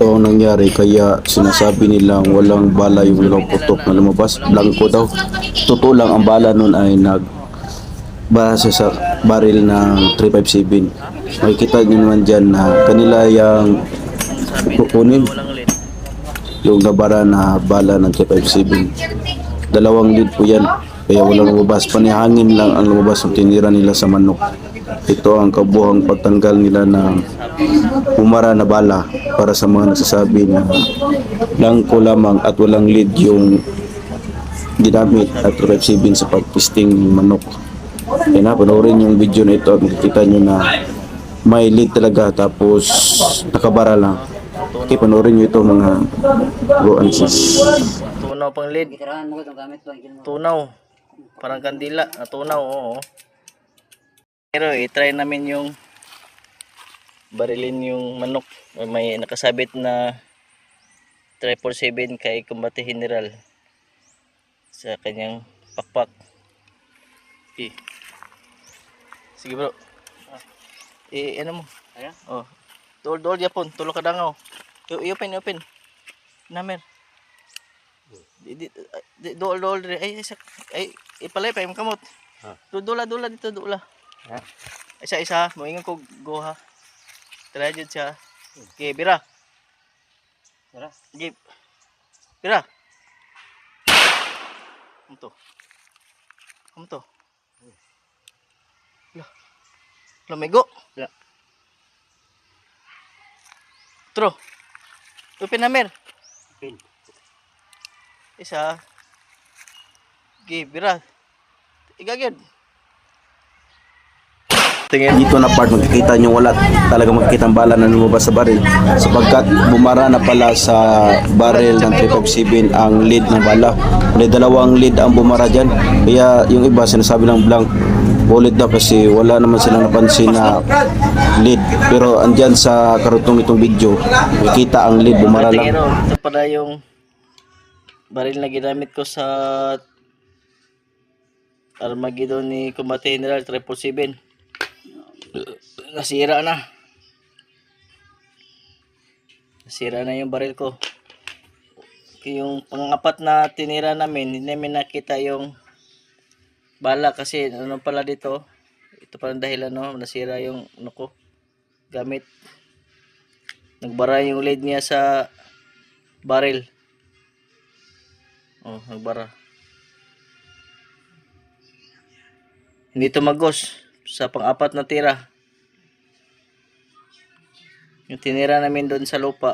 Ito ang nangyari kaya sinasabi nilang walang bala yung dalawang putok na lumabas. Blanco daw. Totoo lang ang bala nun ay base sa baril ng 357. Makikita nyo naman dyan na kanila yung kukunin yung nabara na bala ng 357. Dalawang lead po yan. Kaya walang lumabas. Panihangin lang ang lumabas ng tinira nila sa manok. Ito ang kabuhang pagtanggal nila ng bumara na bala para sa mga nagsasabi na blanco lamang at walang lead yung ginamit at 357 sa pagpisting ng manok. Kaya na, panoorin yung video na ito at makikita nyo na may lead talaga tapos nakabara lang. Okay, panoorin nyo ito mga bro and sis. Tunaw pang lead. Tunaw. Parang kandila. Tunaw, oo. Pero i-try namin yung barilin yung manok. May nakasabit na 777 kay Combate General sa kanyang pakpak. Okay. Sige bro. Ano mo? Ayan? Oh. Dool yapon. Tulo ka dangaw. I-open. Namer. Dool. Ay, ipalay pa yung kamot. Dula dito, dula. Isa. Moingon ko goha. Try jud siya. Okay, bira. Give. Bira. Kumto. Lumigo. Tro. Open namer. Isa. Give, bira. Igagid. Dito na part makikita nyo wala talaga makikita ang bala na lumabas sa baril sapagkat bumara na pala sa baril ng 357 ang lead ng bala. May dalawang lead ang bumara dyan kaya yung iba sinasabi ng blank bullet daw kasi wala naman silang napansin na lead pero andyan sa karutong itong video makikita ang lead bumara lang. Ito pala yung baril na ginamit ko sa Armageddon ni Combate General 777. Nasira na yung baril ko. Yung pangapat na tinira namin, hindi namin nakita yung bala kasi ano pala dito. Ito pala dahilan no, nasira yung ano ko gamit. Nagbara yung lead niya sa baril. Oh, nagbara. Hindi tumagos sa pang-apat na tira. Yung tinira namin doon sa lupa.